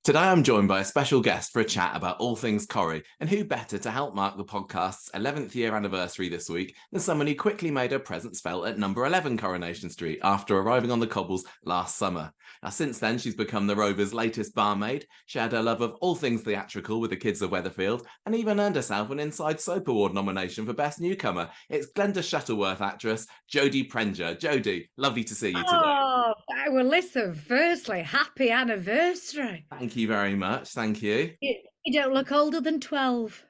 Today I'm joined by a special guest for a chat about all things Corrie, and who better to help mark the podcast's 11th year anniversary this week than someone who quickly made her presence felt at number 11 Coronation Street after arriving on the cobbles last summer. Now, since then, she's become the Rovers' latest barmaid, shared her love of all things theatrical with the kids of Weatherfield, and even earned herself an Inside Soap Award nomination for Best Newcomer. It's Glenda Shuttleworth actress Jodie Prenger. Jodie, lovely to see you today. Oh, well, listen, firstly, happy anniversary. Thank you very much. Thank you. You don't look older than 12.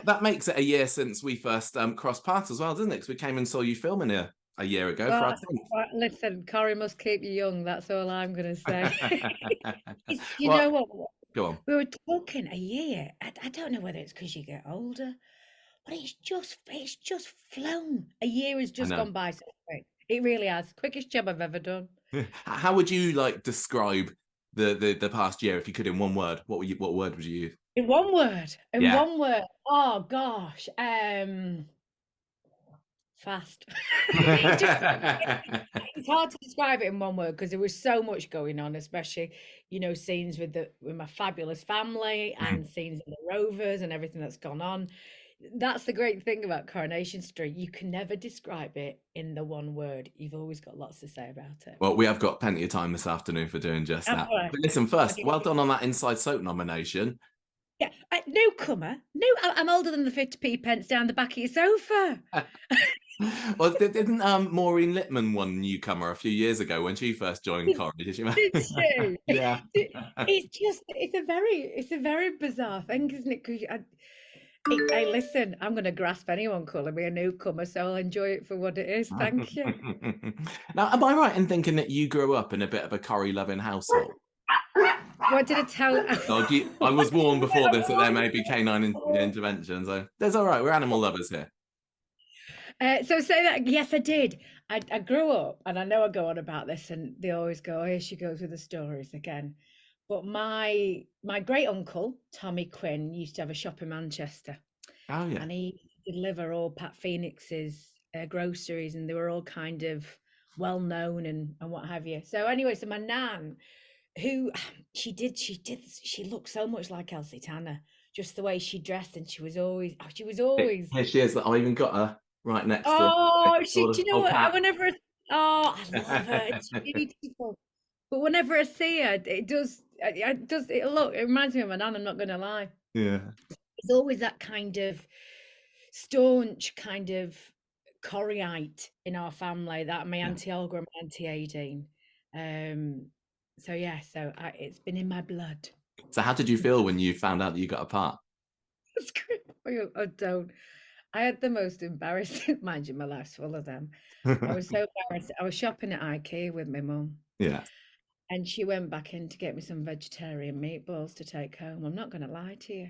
That makes it a year since we first crossed paths as well, doesn't it? Because we came and saw you filming here a year ago for our Well, listen, Corrie must keep you young. That's all I'm going to say. 10th. You Well, know what? go on. We were talking a year. I don't know whether it's because you get older, but it's just flown. A year has just gone by so quick. It really has. Quickest job I've ever done. How would you describe the past year if you could in one word? What word would you use? In one word. Yeah. One word. Oh gosh. Fast. It's hard to describe it in one word because there was so much going on, especially scenes with my fabulous family and scenes in the Rovers and everything that's gone on. That's the great thing about Coronation Street. You can never describe it in the one word. You've always got lots to say about it. Well, we have got plenty of time this afternoon for doing just that. Right. But listen, first, well done on that Inside Soap nomination. Yeah, newcomer. No, I'm older than the 50p pence down the back of your sofa. Well, didn't Maureen Lipman won Newcomer a few years ago when she first joined Corrie? Did she? Did she? Yeah. It's a very bizarre thing, isn't it? Because hey, listen, I'm going to grasp anyone calling me a newcomer, so I'll enjoy it for what it is. Thank you. Now, am I right in thinking that you grew up in a bit of a Corrie-loving household? What did it tell? I was warned before this that there may be canine intervention, so that's all right. We're animal lovers here. So say that. Yes, I did. I grew up, and I know I go on about this, and they always go, "Oh, here she goes with the stories again." But my great uncle Tommy Quinn used to have a shop in Manchester. Oh yeah. And he deliver all Pat Phoenix's groceries, and they were all kind of well known and what have you. So anyway, so my nan, who she looked so much like Elsie Tanner, just the way she dressed, and she was always Here she is. I even got her right next to. Oh, do you know what? I love her. It's beautiful. But whenever I see her, it reminds me of my nan. I'm not going to lie. Yeah. It's always that kind of staunch kind of Corrieite in our family, that my Auntie Olga and my Auntie Aideen. So yeah, it's been in my blood. So how did you feel when you found out that you got a part? I had the most embarrassing, mind you, my life's full of them. I was so embarrassed. I was shopping at IKEA with my mum. Yeah. And she went back in to get me some vegetarian meatballs to take home. I'm not going to lie to you.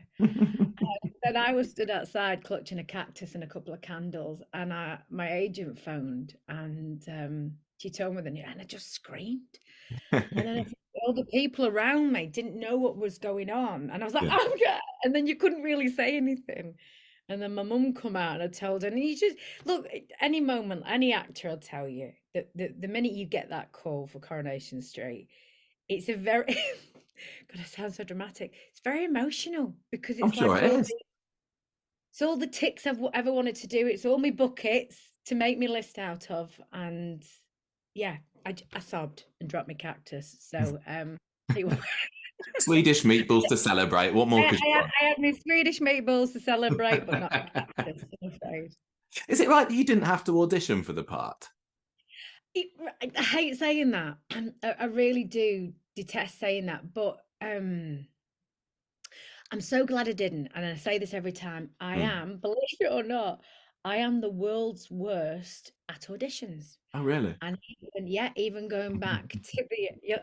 And I was stood outside clutching a cactus and a couple of candles, and my agent phoned, and she told me the news, and I just screamed. And then all the people around me didn't know what was going on, and I was like, "Oh God!" And then you couldn't really say anything. And then my mum come out, and I told her, and you just look, any moment, any actor will tell you that the minute you get that call for Coronation Street, it's a very God, it sounds so dramatic. It's very emotional because it's it's all the ticks I've ever wanted to do. It's all my buckets to make me list out of, and yeah, I sobbed and dropped my cactus. So Swedish meatballs to celebrate. What more could you want? I had my Swedish meatballs to celebrate, but not a cactus, I'm afraid. Is it right that you didn't have to audition for the part? I hate saying that. I really do detest saying that, but I'm so glad I didn't. And I say this every time. I am, believe it or not, I am the world's worst at auditions. Oh, really? And even going back to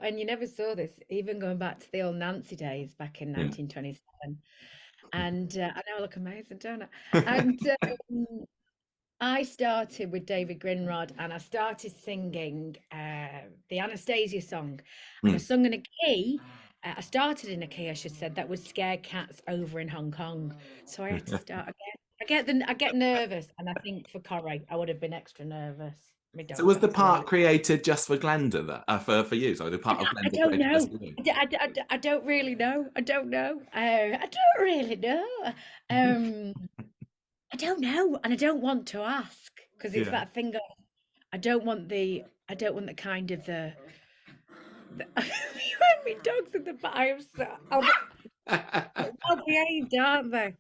and you never saw this, even going back to the old Nancy days back in 1927. And I know I look amazing, don't I? And I started with David Grinrod, and I started singing the Anastasia song. And I sung in a key. I started in a key, I should say, that would scare cats over in Hong Kong. So I had to start again. I get nervous, and I think for Corrie, I would have been extra nervous. my So dog was the passed away. part created just for Glenda, for you? So the part of I Glenda don't created just know. for you? I don't really know. I don't know. I don't really know. Um, I don't know, and I don't want to ask because it's Yeah. that thing of I don't want the kind of the my dogs in the back. Well behaved, aren't they?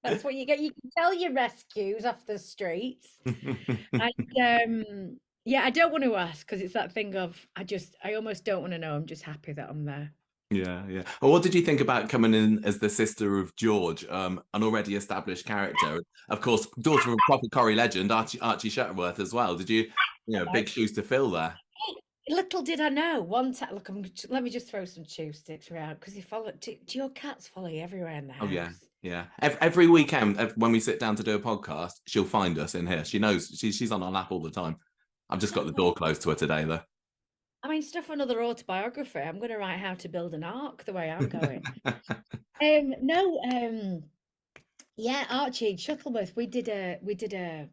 That's what you get. You can tell your rescues off the streets. And yeah, I don't want to ask because it's that thing of I almost don't want to know. I'm just happy that I'm there. Yeah, yeah. Well, what did you think about coming in as the sister of George, an already established character? Of course, daughter of a proper Corrie legend, Archie Shuttleworth as well. Did you, big shoes to fill there? Little did I know. One time, look, let me just throw some chew sticks around because he followed. Do your cats follow you everywhere in the Oh yeah, house? yeah. Every weekend when we sit down to do a podcast, she'll find us in here. She knows she's on our lap all the time. I've just got the door closed to her today, though. I mean, stuff for another autobiography. I'm going to write how to build an ark the way I'm going. No, yeah, Archie Shuttleworth. We did an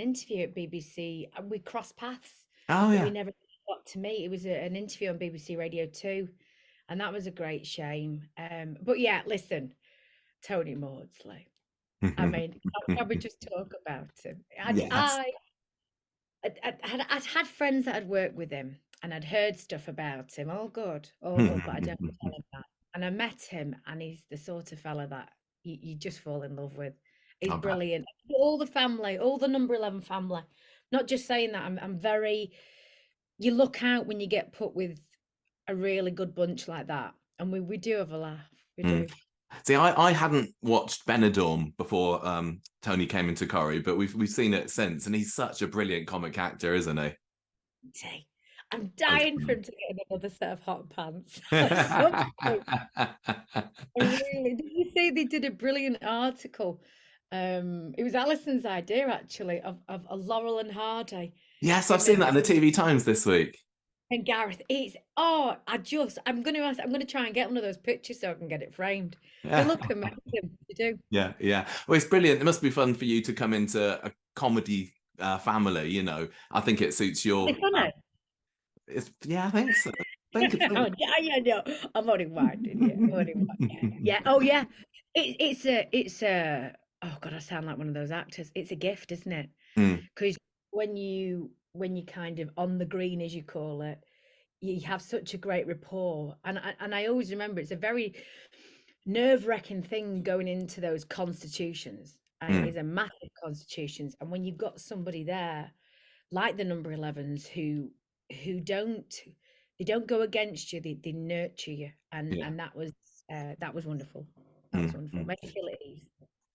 interview at BBC, and we crossed paths, Oh but we yeah. never got to meet. It was an interview on BBC Radio 2, and that was a great shame. But yeah, listen, Tony Maudsley. I mean, can we just talk about him? Yes. I'd had friends that had worked with him, and I'd heard stuff about him. All good, but I don't tell him that. And I met him, and he's the sort of fella that you just fall in love with. He's I bet. brilliant. All the family, all the number 11 family. Not just saying that. I'm very. You look out when you get put with a really good bunch like that, and we do have a laugh. We Mm. do. See, I hadn't watched Benidorm before Tony came into Corrie, but we've seen it since, and he's such a brilliant comic actor, isn't he? Say, I'm Oh, he's dying for brilliant. him to get another set of hot pants. At some point. Really, did you see they did a brilliant article? It was Alison's idea actually of a Laurel and Hardy Yes, I've in seen the that in the TV Times this week. and Gareth. I'm gonna try and get one of those pictures so I can get it framed. They Yeah, look amazing. They do. yeah, yeah. Well, it's brilliant. It must be fun for you to come into a comedy family. I think it suits They're your. funny. Yeah, I think so. I think it's. Oh, yeah, no, I'm only winding. Yeah, I'm only winding. Yeah. Oh, yeah. It's a. Oh God, I sound like one of those actors. It's a gift, isn't it? Mm, Because when you kind of on the green, as you call it, you have such a great rapport. And I always remember it's a very nerve-wracking thing going into those constitutions. And it mm, is a massive constitutions. And when you've got somebody there, like the number 11s who don't go against you, they nurture you. And yeah. and that was wonderful. That was Mm, wonderful. mm. Made me feel at ease.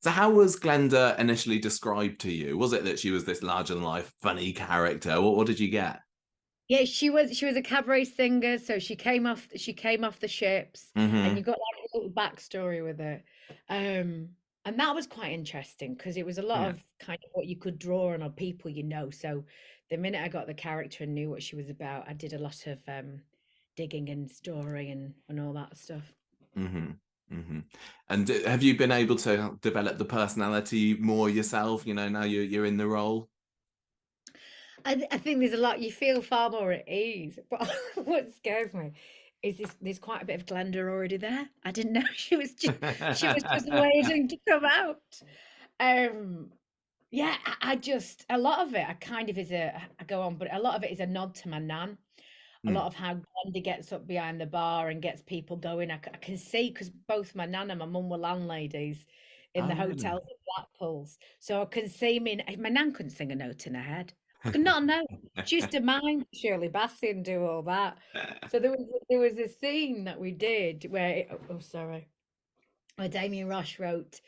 So, how was Glenda initially described to you? Was it that she was this larger than life, funny character? What did you get? Yeah, she was a cabaret singer, so she came off the ships, and Hmm. you got like a little backstory with it. And that was quite interesting because it was a lot Yeah. of kind of what you could draw on people you know. So the minute I got the character and knew what she was about, I did a lot of digging and story and all that stuff. Hmm. Hmm. And have you been able to develop the personality more yourself? Now you're in the role. I think there's a lot you feel far more at ease. But what scares me is there's quite a bit of Glenda already there. I didn't know she was just waiting to come out. Um, yeah, I just a lot of it I kind of is a I go on, but a lot of it is a nod to my nan. A Mm. lot of how Glenda gets up behind the bar and gets people going. I can see because both my nan and my mum were landladies in Oh, the really? hotels at Blackpool's. So I can see me. My nan couldn't sing a note in her head. Not a note. She used to mime Shirley Bassey and do all that. So there was a scene that we did where sorry, where Damien Roche wrote.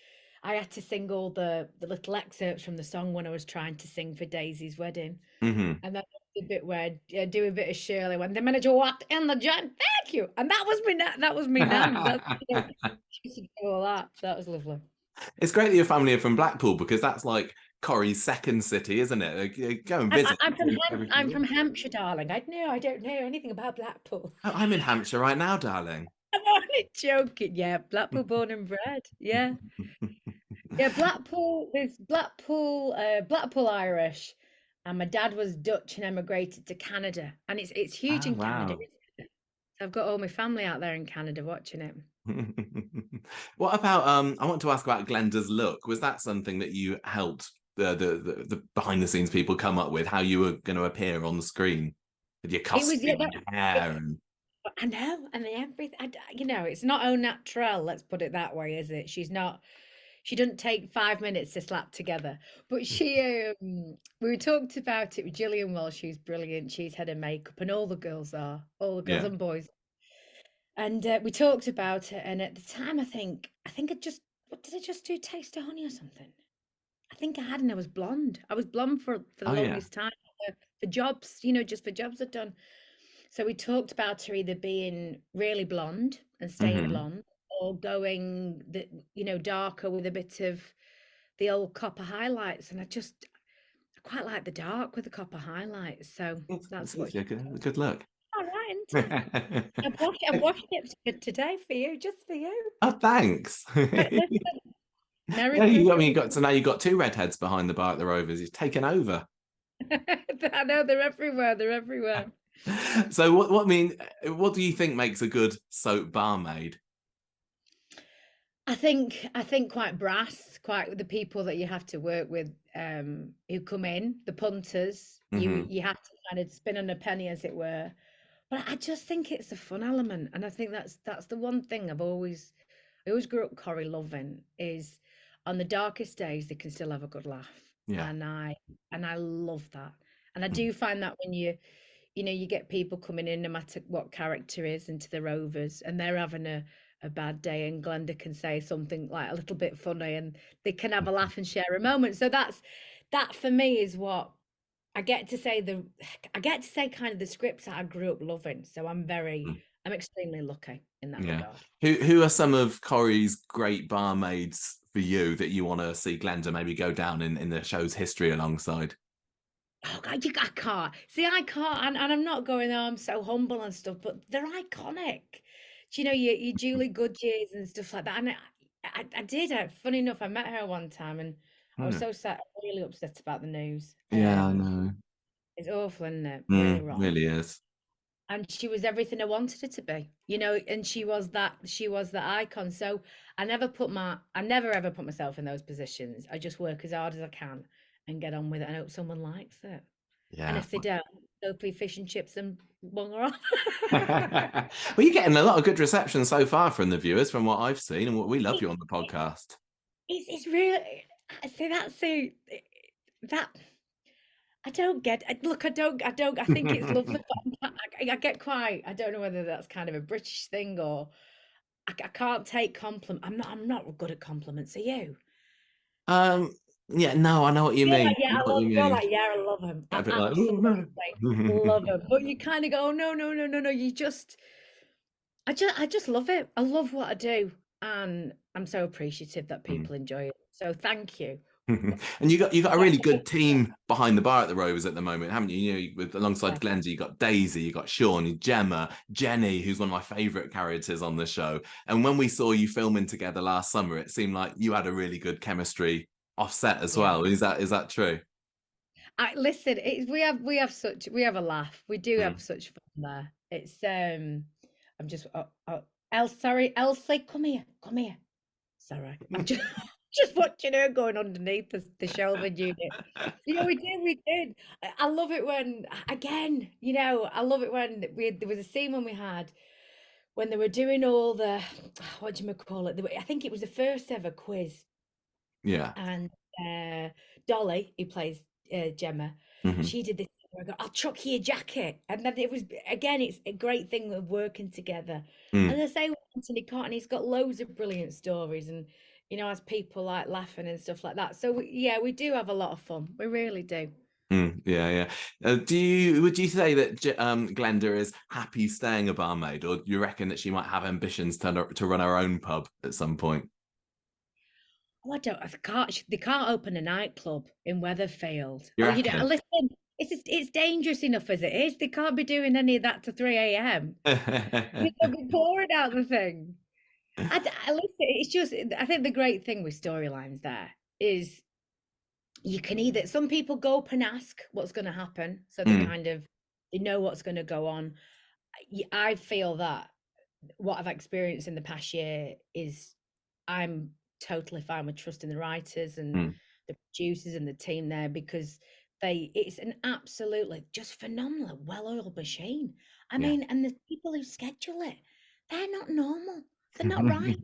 I had to sing all the little excerpts from the song when I was trying to sing for Daisy's wedding. Hmm. And then the bit where I do a bit of Shirley when the manager walked in the joint, thank you. And that was me that was me nan. She used to do all that. That was lovely. It's great that your family are from Blackpool because that's like Corrie's second city, isn't it? Go and I'm, I- visit I'm from every few I'm years. from Hampshire, darling. I don't know anything about Blackpool. Oh, I'm in Hampshire right now, darling. I'm only joking. Yeah, Blackpool born and bred. Yeah. Yeah, Blackpool, there's Blackpool Irish, and my dad was Dutch and emigrated to Canada, and it's huge Oh, in Canada. wow. So I've got all my family out there in Canada watching it. What about I want to ask about Glenda's look. Was that something that you helped the behind the scenes people come up with, how you were going to appear on the screen with your It was, yeah, costume and your hair and I know, and everything. It's not au naturel. Let's put it that way, is it? She's not. She doesn't take 5 minutes to slap together. But we talked about it with Gillian Welsh, who's brilliant. She's head of makeup, and all the girls yeah. and boys. And we talked about it, and at the time, I think what did I just do? Taste of honey or something? I think I had, and I was blonde. I was blonde for the Oh yeah. longest time for jobs, just for jobs I'd done. So we talked about her either being really blonde and staying Hmm. blonde, or going darker with a bit of the old copper highlights. And I quite like the dark with the copper highlights. So It's that's what a good look. all right, isn't it? Oh, I'm washing it today for you, just for you. thanks. Right, listen, Merry Yeah, you Christmas. got so now you've got two redheads behind the bar at the Rovers. You've taken over. I know they're everywhere. They're everywhere. So what do you think makes a good soap barmaid? I think quite brass, quite the people that you have to work with, who come in, the punters. You Hmm. you have to kind of spin on a penny, as it were. But I just think it's a fun element, and I think that's the one thing I always grew up Corrie loving is on the darkest days they can still have a good laugh, Yeah. and I love that, and I Mm. do find that when you get people coming in, no matter what character is, into the Rovers, and they're having a bad day, and Glenda can say something like a little bit funny, and they can have a laugh and share a moment. So that for me is what I get to say. I get to say kind of the scripts that I grew up loving. So Mm. I'm extremely lucky in that Yeah. regard. Who are some of Corrie's great barmaids for you that you want to see Glenda maybe go down in the show's history alongside? Oh God, I can't. See, I can't, and I'm not going, oh, I'm so humble and stuff, but they're iconic. Do you know, your Julie Goodyears and stuff like that? And I did. Funny enough, I met her one time, and I was Yeah. so sad, really upset about the news. Yeah, I know. It's awful, isn't it? Really Mm, wrong. really is. And she was everything I wanted her to be, and she was that icon. So I never ever put myself in those positions. I just work as hard as I can and get on with it and hope someone likes it. And Yeah. if they don't, go for fish and chips and bugger off. Well, you're getting a lot of good reception so far from the viewers, from what I've seen, and we love It, you on the podcast. it's really, I see that. See that. I don't get. Look, I think it's lovely, but I get quite. I don't know whether that's kind of a British thing, or I can't take compliment. I'm not good at compliments. Are you? um, yeah, no, I know what you You're mean. like, yeah, I know what you you're mean. like, yeah, I love him. Get I a bit like, oh absolutely no. love him. But you kind of go, no, no, no, no, no. I just love it. I love what I do, and I'm so appreciative that people enjoy it. So thank you. And you got a really good team behind the bar at the Rovers at the moment, haven't you? With alongside Yeah, Glenda, you got Daisy, you got Sean, you Gemma, Jenny, who's one of my favourite characters on the show. And when we saw you filming together last summer, it seemed like you had a really good chemistry offset as yeah. well. Is that true? I listen. We have a laugh. We do Mm. have such fun there. I'm just. Sorry, Elsie, come here, come here. Sorry, I'm just just watching her going underneath the shelving unit. We did. I love it when, again, I love it when there was a scene when we had when they were doing all the what do you call it? I think it was the first ever quiz, Yeah. and Dolly, who plays Gemma, Hmm. she did this. Where I go, I'll chuck you a jacket, and then it was again. It's a great thing of working together. And Mm. I say with Anthony Cotton, he's got loads of brilliant stories, and as people like laughing and stuff like that. So yeah, we do have a lot of fun. We really do. Mm. Yeah, yeah. Would you say that Glenda is happy staying a barmaid, or do you reckon that she might have ambitions to run her own pub at some point? Oh, I can't. They can't open a nightclub in Weatherfield. You Oh, reckon? listen. It's dangerous enough as it is. They can't be doing any of that to 3 a.m. They'll be pouring out the thing. Listen. It's just. I think the great thing with storylines there is you can either, some people go up and ask what's going to happen, so they Mm, kind of, they know what's going to go on. I feel that what I've experienced in the past year is I'm totally fine with trusting the writers and mm, the producers and the team there, because it's an absolutely just phenomenal, well-oiled machine. I yeah. mean, and the people who schedule it, they're not normal. They're not right.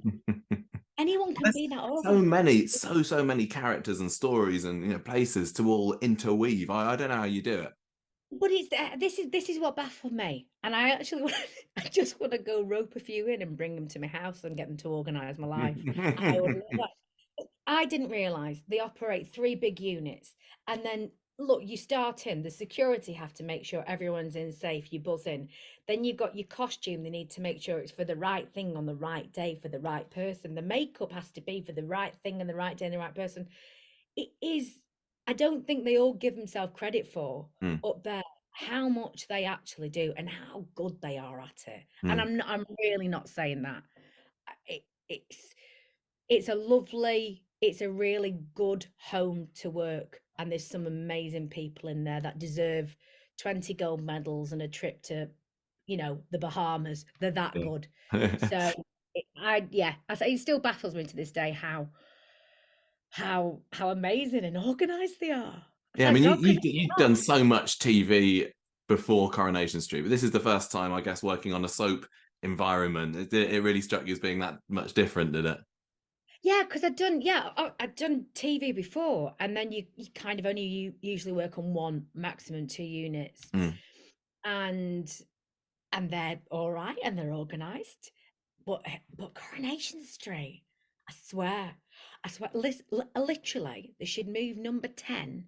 Anyone can There's be that so organized. many, so many characters and stories and places to all interweave. I don't know how you do But it's this is what baffled me, and I actually I just want to go rope a few in and bring them to my house and get them to organise my life. I would it. love that. I didn't realise they operate three big units, and then look, you start in the security have to make sure everyone's in safe. You buzz in, then you've got your costume. They need to make sure it's for the right thing on the right day for the right person. The makeup has to be for the right thing and the right day and the right person. It is. I don't think they all give themselves credit for Mm, up there how much they actually do and how good they are at it. And mm, I'm really not saying that. It, it's a lovely, it's a really good home to work, and there's some amazing people in there that deserve 20 gold medals and a trip to, the Bahamas. They're that good. yeah. So yeah, I say it still baffles me to this day how amazing and organized they are. Yeah, I Thank mean, God, because you've done so much TV before Coronation Street, but this is the first time, I guess, working on a soap environment. It really struck you as being that much different, did it? yeah, because I'd done TV before, and then you kind of only usually work on one, maximum two units, Mm, and they're all right and they're organized. But Coronation Street, I swear, literally, they should move number 10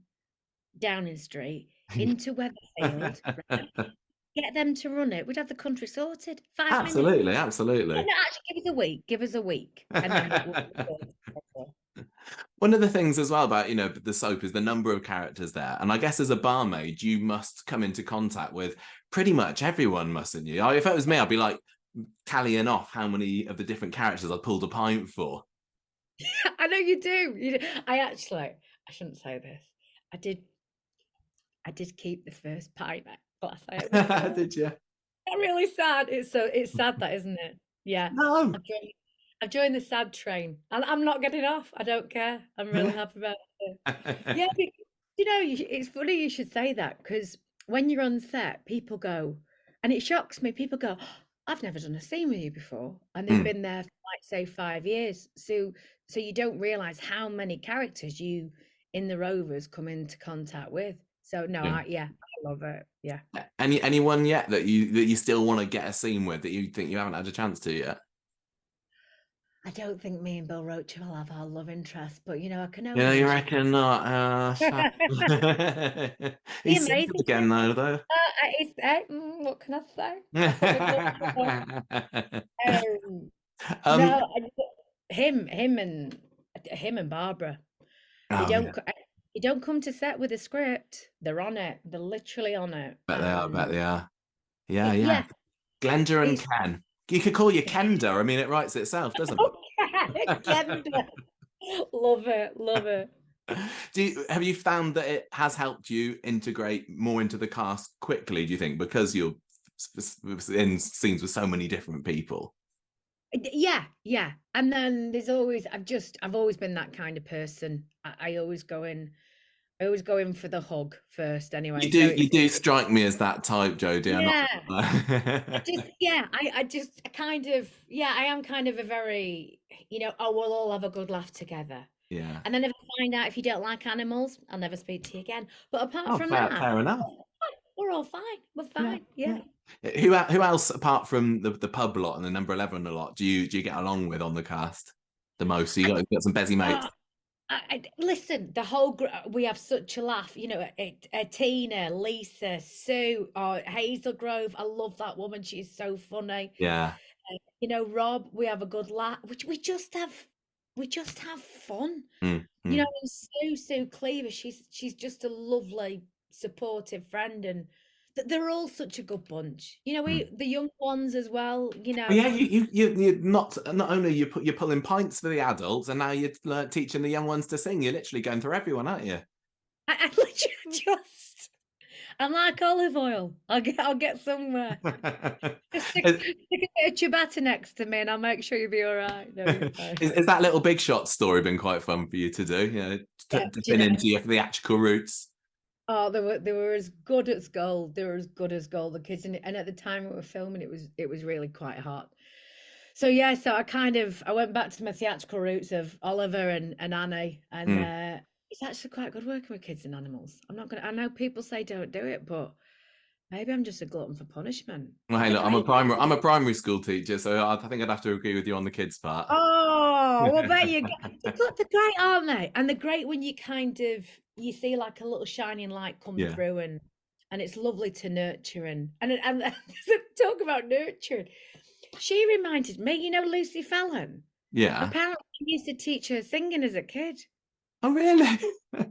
Downing Street into Weatherfield, right? Get them to run it. We'd have the country sorted. 5 minutes. absolutely, No, absolutely. no, actually, give us a week. Give us a week, and then we'll One of the things as well about the soap is the number of characters there, and I guess as a barmaid you must come into contact with pretty much everyone, mustn't you? If it was me, I'd be like tallying off how many of the different characters I pulled a pint for. I know you do. I shouldn't say this. I did. I did keep the first pint glass I ever poured. Did you? Really sad. It's sad that, isn't it? Yeah. No. I've joined, I've joined the sad train. And I'm not getting off. I don't care. I'm really happy about it. Yeah, it's funny you should say that, because when you're on set, people go, and it shocks me, people go, "Oh, I've never done a scene with you before." And they've Mm, been there for like say 5 years. So you don't realise how many characters you in the Rovers come into contact with. So no, yeah. I love it. Yeah. Anyone yet that you still want to get a scene with that you think you haven't had a chance to yet? I don't think me and Bill Roach will have our love interest, but I can Yeah, only you wish. reckon not? Shut. Be He's single amazing. again though. What can I say? I put my gloves on. um, No, him and Barbara. They oh yeah, don't. They don't come to set with a script. They're on it. They're literally on it. bet they are. Bet And they are. Yeah, yeah. yeah, Glenda and it's Ken. You could call you Kenda. I mean, it writes itself, doesn't okay. Glenda. Love it. Love it. it? Have you found that it has helped you integrate more into the cast quickly? Do you think because you're in scenes with so many different people? Yeah, yeah. And then there's always I've always been that kind of person. I always go in for the hug first anyway. So You do strike me as that type, Jodie. I'm yeah. not. I kind of, yeah, I am kind of a very, oh, we'll all have a good laugh together. Yeah. And then if I find out if you don't like animals, I'll never speak to you again. But apart Oh, from fair, that, fair enough. we're all fine. We're Yeah, fine. Yeah. yeah. Who else apart from the pub lot and the number 11 a lot do you get along with on the cast the most? So you got some busy mates. I, listen, we have such a laugh. Tina, Lisa, Sue, or Hazel Grove. I love that woman. She's so funny. Yeah. Rob, we have a good laugh. Which we just have fun. Mm, And mm, Sue Cleaver, she's just a lovely, supportive friend, and they're all such a good bunch. mm. The young ones as well. Well, yeah, you're not only you're pulling pints for the adults, and now you're teaching the young ones to sing. You're literally going through everyone, aren't you? I literally just, I'm like olive oil. I'll get somewhere. Just stick a bit of ciabatta next to me, and I'll make sure you'll be all right. No, you're fine. Is that little Big Shotz story been quite fun for you to do? You know, Yeah, to do you pin know? into your theatrical roots. Oh, they were as good as gold. They were as good as gold. The kids, and at the time we were filming, it was really quite hot. So yeah, so I went back to my theatrical roots of Oliver and Annie, and it's actually quite good working with kids and animals. I know people say don't do it, but maybe I'm just a glutton for punishment. Well, hey, They're look, great. I'm a primary school teacher, so I think I'd have to agree with you on the kids part. Oh, well, there you go. They're great, aren't they? And they're great when you see like a little shining light come Yeah. through, and it's lovely to nurture and talk about nurturing. She reminded me, Lucy Fallon. Yeah. Apparently, she used to teach her singing as a kid. Oh, really?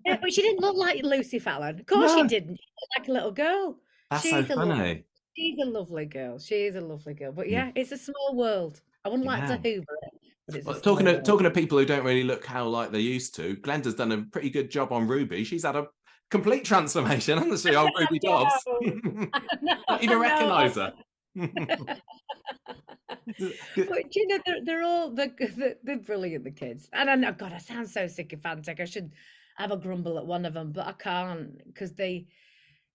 Yeah, but she didn't look like Lucy Fallon. Of course, she No. didn't. She looked like a little girl. That's so She's a lovely, funny. she's a lovely girl. She is a lovely girl. But Yeah. yeah, it's a small world. I wouldn't like to Yeah. hoover it, but it's a Well, small world. talking to people who don't really look how like they used to, Glenda's done a pretty good job on Ruby. She's had a complete transformation, hasn't she? Old Ruby Dobbs. Not even recognise her. But they're brilliant, the kids. And I know, God, I sound so sycophantic. I should have a grumble at one of them, but I can't because they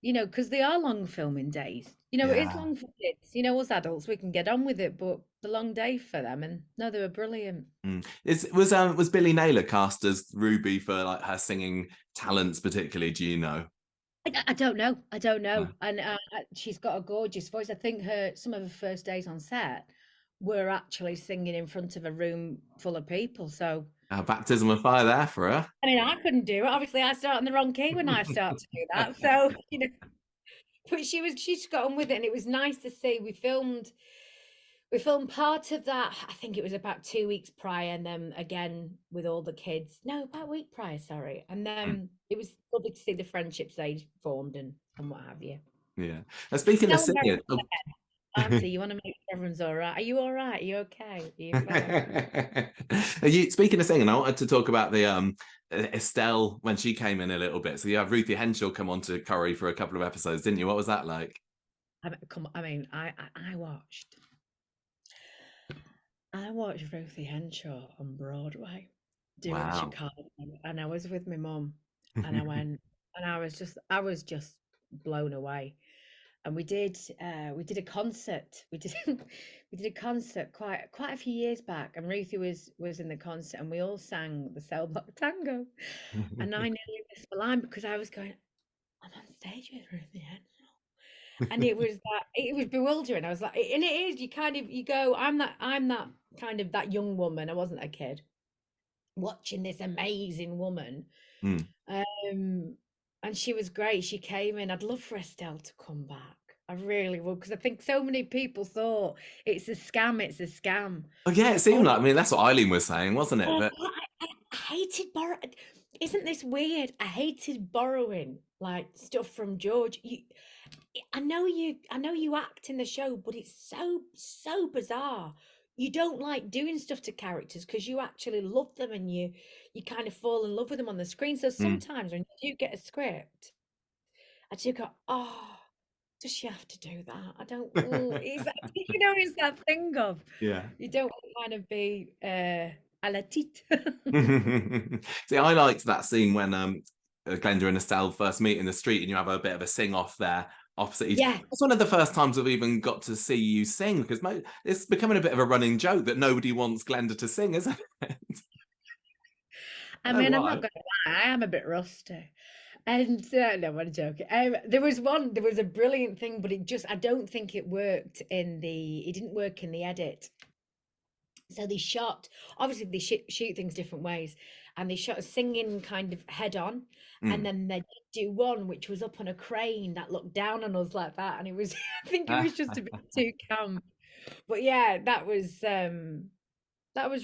are long filming days. It is Yeah. long for kids. Us adults, we can get on with it, but the long day for them. And no, they were brilliant. Was Billy Naylor cast as Ruby for like her singing talents particularly? Do you know? I don't know. No. And she's got a gorgeous voice. I think some of her first days on set were actually singing in front of a room full of people. So Baptism of fire there for her. I mean, I couldn't do it. Obviously, I start in the wrong key when I start to do that. So but she's got on with it, and it was nice to see. We filmed part of that. I think it was about 2 weeks prior, and then again with all the kids. No, about a week prior, sorry. And then it was lovely to see the friendships they formed and what have you. Yeah. Now, speaking of singing, Auntie, you want to make sure everyone's all right? Are you all right? Are you okay? Speaking of singing, I wanted to talk about the Estelle when she came in a little bit. So you have Ruthie Henschel come on to Corrie for a couple of episodes, didn't you? What was that like? I watched Ruthie Henschel on Broadway doing Chicago, and I was with my mum, and I went, and I was just blown away. And we did a concert. We did a concert quite a few years back, and Ruthie was in the concert, and we all sang the Cell Block Tango, and I nearly missed the line because I was going, I'm on stage with Ruthie Henschel, and it was bewildering. I was like, and it is. You go, I'm that kind of that young woman. I wasn't a kid watching this amazing woman. And she was great. She came in. I'd love for Estelle to come back. I really would, because I think so many people thought it's a scam. It's a scam. Oh yeah, it seemed like. I mean, that's what Eileen was saying, wasn't it? But I hated borrowing. Isn't this weird? I hated borrowing like stuff from George. I know you act in the show, but it's so bizarre. You don't like doing stuff to characters because you actually love them, and you kind of fall in love with them on the screen. So sometimes when you do get a script, I do go, oh, does she have to do that? I don't. It's that thing of you don't kind of be à la tite. See, I liked that scene when Glenda and Estelle first meet in the street, and you have a bit of a sing off there opposite each. Yeah, it's one of the first times we've even got to see you sing, because it's becoming a bit of a running joke that nobody wants Glenda to sing, isn't it? I mean, I'm not gonna lie, I am a bit rusty. And no, I'm joking. There was a brilliant thing, but I don't think it worked it didn't work in the edit. So they shot, obviously they shoot things different ways, and they shot a singing kind of head on, and then they do one which was up on a crane that looked down on us like that, and it was I think it was just a bit too camp. But yeah, that was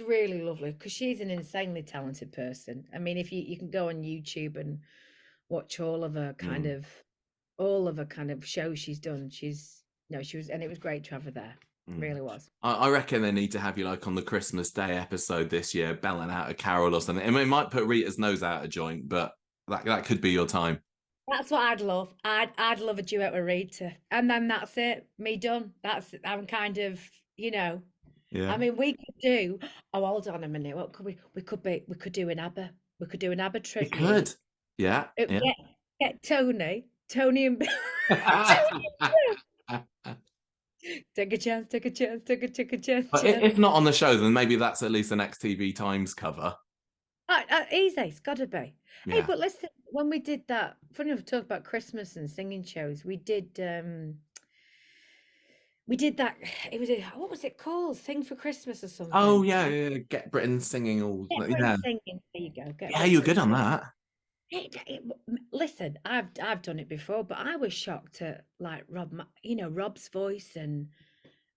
really lovely, because she's an insanely talented person. I mean, if you can go on YouTube and watch all of her kind of shows she's done. She was, and it was great to have her there. Really was. I reckon they need to have you like on the Christmas Day episode this year, belling out a carol or something. I mean, it might put Rita's nose out of joint, but That could be your time. That's what I'd love. I'd love a duet with Rita, and then that's it. Me done. I'm kind of, you know. I Yeah. mean, we could do. Oh, hold on a minute. What could we? We could do an ABBA. We could do an ABBA You tribute. could. Yeah. Yeah. Get Tony and Bill. Take a chance. Take a chance. Take a But chance. if not on the show, then maybe that's at least the next TV Times cover. Easy. It's got to be. Hey, Yeah. but listen, when we did that, funny enough, talk about Christmas and singing shows. We did that. It was what was it called? Sing for Christmas or Oh something. yeah, yeah. Get Britain singing all. Get Britain Yeah. singing. There you go. Get Yeah, Britain you're good on singing. that. Listen, I've done it before, but I was shocked at like Rob's voice and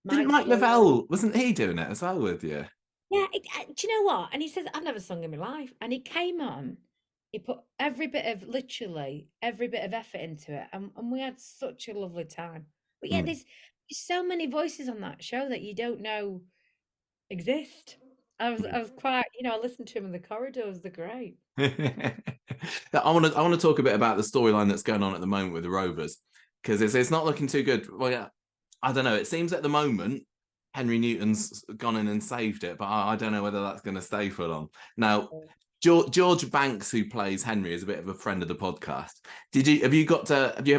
Didn't Mike's Mike voice. Lavelle, wasn't he doing it as well with you? Yeah, do you know what? And he says, I've never sung in my life. And he came on, he put literally every bit of effort into it. And we had such a lovely time. But yeah, Mm. there's so many voices on that show that you don't know exist. I was quite, I listened to him in the corridors. They're great. I want to talk a bit about the storyline that's going on at the moment with the Rovers, because it's not looking too good. Well, yeah, I don't know. It seems at the moment Henry Newton's gone in and saved it, but I don't know whether that's going to stay for long. Now, George Banks, who plays Henry, is a bit of a friend of the podcast. Have you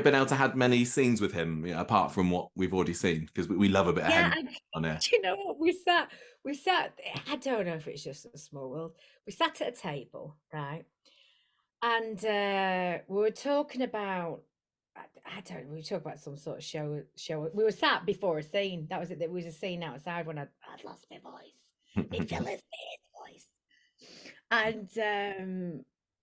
been able to have many scenes with him, apart from what we've already seen? Because we love a bit of Henry on there. Do you know what? We sat, I don't know if it's just a small world. We sat at a table, right? And we were talking about, I don't know, we were talking about some sort of show. We were sat before a scene. That was it. There was a scene outside when I'd lost my voice. Big fella's voice. And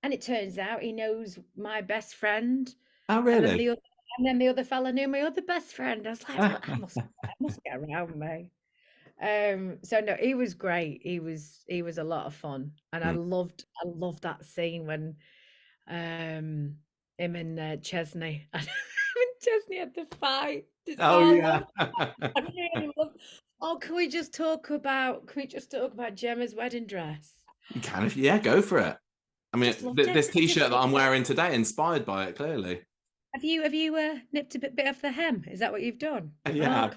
it turns out he knows my best friend. Oh, really? And then the other fella knew my other best friend. I was like, well, I must get around me. So no, he was great. He was a lot of fun, and I loved that scene when him and Chesney and Chesney had the fight. Oh yeah. I really loved. Oh, can we just talk about Gemma's wedding dress? You can, yeah, go for it. I mean, this T-shirt that I'm wearing today, inspired by it, clearly. Have you nipped a bit off the hem? Is that what you've done? Yeah.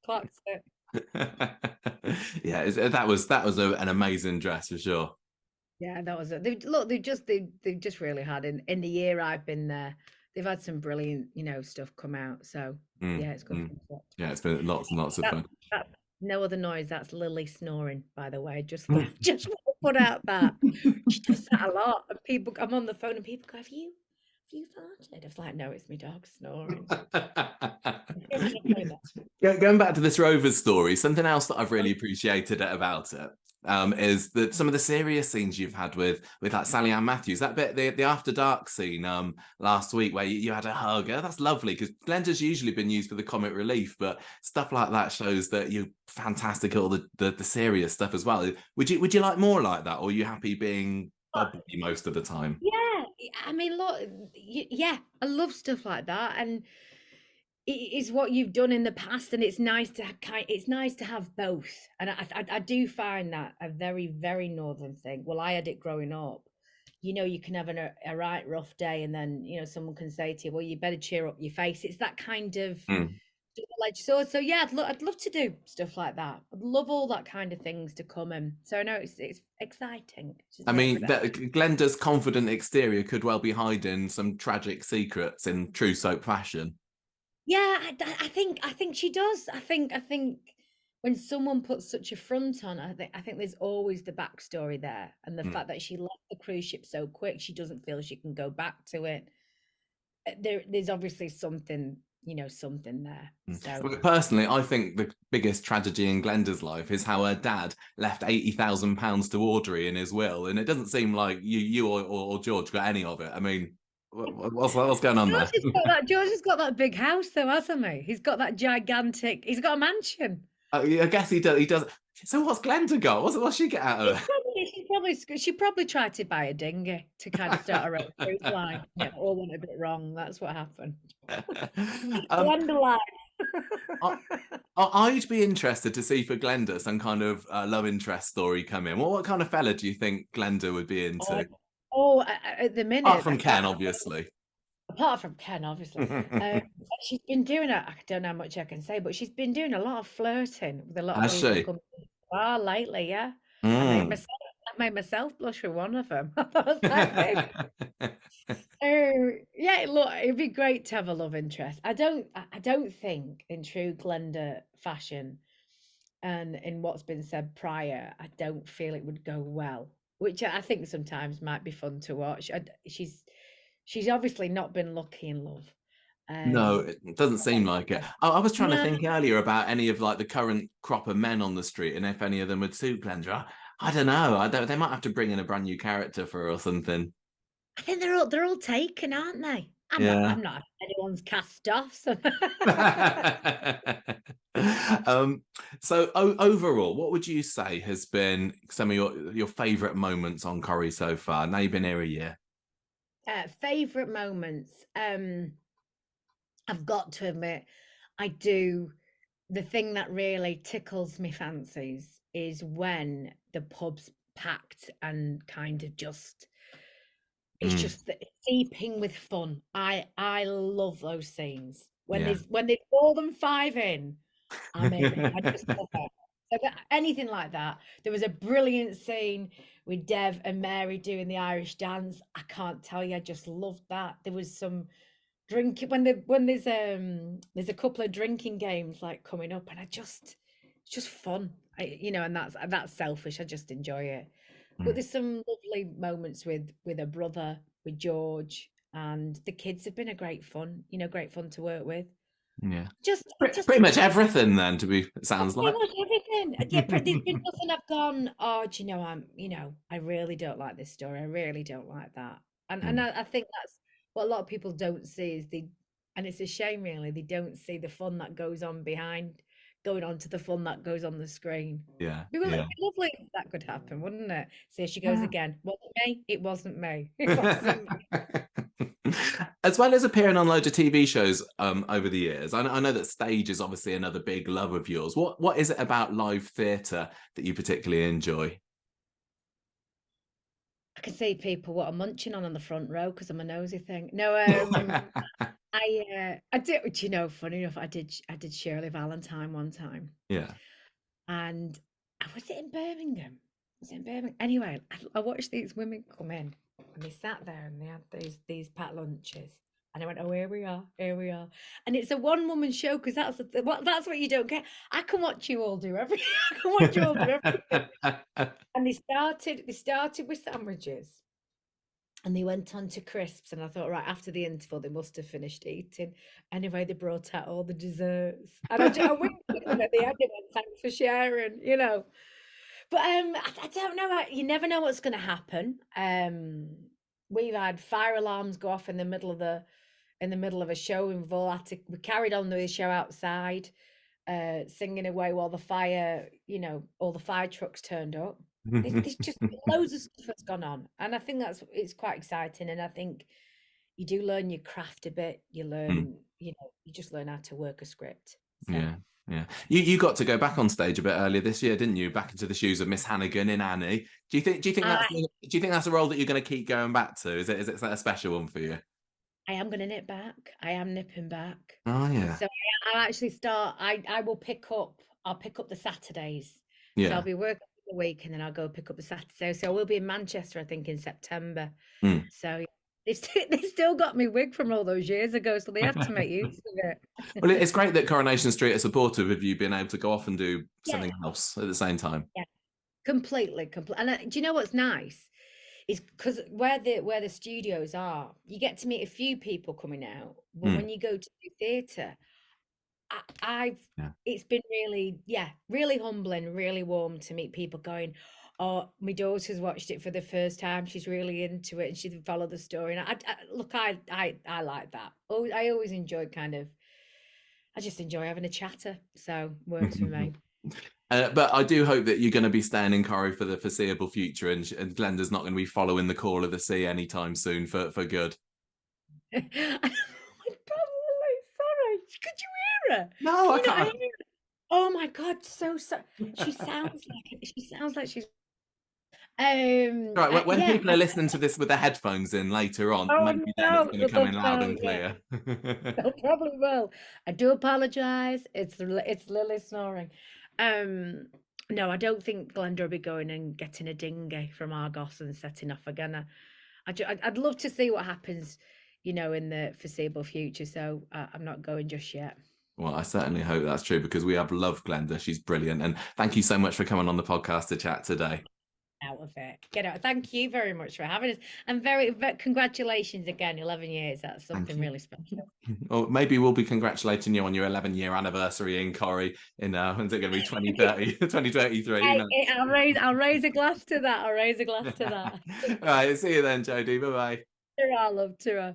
Clocked it. Yeah, that was an amazing dress for sure. Yeah, that was it. They've just really had in the year I've been there. They've had some brilliant, stuff come out. So yeah, it's good. Yeah, it's been lots and lots of fun. No other noise. That's Lily snoring, by the way. Just want to put out that she does that a lot. And I'm on the phone, and people go, "Have you farted?" I was like, "No, it's my dog snoring." Going back to this Rovers story, something else that I've really appreciated about it is that some of the serious scenes you've had with like Sally Ann Matthews, that bit, the After Dark scene last week where you had a hug. That's lovely, because Glenda's usually been used for the comic relief, but stuff like that shows that you're fantastic at all the serious stuff as well. Would you like more like that, or are you happy being bubbly most of the time? Yeah, I mean, look, yeah, I love stuff like that, and it is what you've done in the past, and it's nice to have both. And I do find that a very, very northern thing. Well, I had it growing up. You can have a right rough day, and then someone can say to you, "Well, you better cheer up your face." It's that kind of double-edged sword. So yeah, I'd love to do stuff like that. I'd love all that kind of things to come in. So no, it's exciting. I mean, Glenda's confident exterior could well be hiding some tragic secrets in true soap fashion. Yeah, I think she does. I think when someone puts such a front on, I think there's always the backstory there, and the fact that she left the cruise ship so quick, she doesn't feel she can go back to it. There's obviously something there. So personally, I think the biggest tragedy in Glenda's life is how her dad left £80,000 to Audrey in his will, and it doesn't seem like you or George got any of it. I mean, what's going on there? George has got that big house, though, hasn't he? He's got that gigantic. He's got a mansion. I guess he does. So what's Glenda got? What's she get out of it? She probably tried to buy a dinghy to kind of start her own cruise line. Yeah, all went a bit wrong. That's what happened. Glenda life. I'd be interested to see for Glenda some kind of love interest story come in. What kind of fella do you think Glenda would be into? Oh, at the Apart minute, from Ken, obviously. apart from Ken, obviously, she's been doing I don't know how much I can say, but she's been doing a lot of flirting with a lot of Has people she? coming to the bar lately. Yeah, I made Mm. myself, I made myself blush for one of them. I was like, babe. Oh, yeah, look, it'd be great to have a love interest. I don't think in true Glenda fashion and in what's been said prior, I don't feel it would go well, which I think sometimes might be fun to watch. She's obviously not been lucky in love. No, Um, it doesn't seem like it. I was trying to no, think earlier about any of like the current crop of men on the street and if any of them would suit Glenda. I don't know. I don't. They might have to bring in a brand new character for her or something. I think they're all taken, aren't they? Yeah. I'm not anyone's cast off. So um, so overall, what would you say has been some of your favorite moments on Corrie so far? Now you've been here a year. favorite moments. I've got to admit, I do. The thing that really tickles me fancies is when the pub's packed and kind of just it's Mm, just seeping with fun. I love those scenes yeah. when there's more than five in. I'm in. I just love it. So anything like that. There was a brilliant scene with Dev and Mary doing the Irish dance. I can't tell you, I just loved that. There was some drinking when there's a couple of drinking games like coming up, and it's just fun. And that's selfish. I just enjoy it. But Mm, there's some lovely moments with a brother, with George, and the kids have been a great fun. Great fun to work with. yeah. Just I just Pretty much enjoy everything then, it sounds pretty like. much everything. Yeah, there's been nothing I've gone, oh, do you know, I really don't like this story. I really don't like that. And Mm, I think that's what a lot of people don't see is and it's a shame really, they don't see the fun that goes on behind going on to the fun that goes on the screen. yeah, It'd yeah. be lovely if that could happen, wouldn't it? So here she goes Yeah. again. Wasn't me. It wasn't me. It wasn't me. As well as appearing on loads of TV shows over the years, I know that stage is obviously another big love of yours. What is it about live theatre that you particularly enjoy? I can see people what I'm munching on the front row because I'm a nosy thing. No, I did. Do you know? Funny enough, I did Shirley Valentine one time, Yeah. and I was it in Birmingham. Was it in Birmingham? Anyway, I watched these women come in, and they sat there and they had these packed lunches, and I went, "Oh, here we are," and it's a one woman show because that's what you don't get. I can watch you all do everything. I can watch you all do everything. And they started with sandwiches. And they went on to crisps, and I thought, right after the interval, they must have finished eating. Anyway, they brought out all the desserts, and I winked at them at the end and went, "Thanks for sharing." But I don't know. You never know what's going to happen. We've had fire alarms go off in the middle of a show. We carried on the show outside, singing away while all the fire trucks turned up. There's just loads of stuff that's gone on, and I think it's quite exciting. And I think you do learn your craft a bit. You Mm, learn, you just learn how to work a script. So yeah, yeah. You got to go back on stage a bit earlier this year, didn't you? Back into the shoes of Miss Hannigan in Annie. I Do you think that's a role that you're going to keep going back to? Is it a special one for you? I am going to nip back. I am nipping back. Oh yeah, So I'll actually start. I will pick up. I'll pick up the Saturdays. So I'll yeah. be working the week, and then I'll go pick up the Saturday. So I will be in Manchester, I think, in September. Mm. So yeah, they still got me wig from all those years ago, so they have to make use of Well, it. it's great that Coronation Street are supportive of you being able to go off and do Yeah, something else at the same time. yeah, completely. And do you know what's nice? Is because where the studios are, you get to meet a few people coming out, but Mm, when you go to do theatre, I've yeah. it's been really, yeah, really humbling, really warm to meet people going, oh, my daughter's watched it for the first time. She's really into it, and she followed the story. And look, I like that. Oh, I always enjoyed I just enjoy having a chatter. So works for me. But I do hope that you're going to be staying in Corrie for the foreseeable future, and Glenda's not going to be following the call of the sea anytime soon for good. I'm probably sorry. Could you hear her? No, Can I you not hear can't. her? Oh my God, so. She sounds like she's Right, when Yeah. people are listening to this with their headphones in later on, Oh maybe then it's no, going to come in loud well, and yeah, clear. I probably will. I do apologise. It's Lily snoring. Um, no, I don't think Glenda will be going and getting a dinghy from Argos and setting off again. I'd love to see what happens, in the foreseeable future. So I'm not going just yet. Well, I certainly hope that's true because we have loved Glenda. She's brilliant. And thank you so much for coming on the podcast to chat today. Out of it. Get out. Thank you very much for having us. And congratulations again, 11 years. That's something really special. Or maybe we'll be congratulating you on your 11-year anniversary in Corrie in, when's it going to be, 2030, 2033? I'll raise a glass to that. I'll raise a glass to that. All right, see you then, Jodie. Bye-bye. Ta-ra, love. Ta-ra.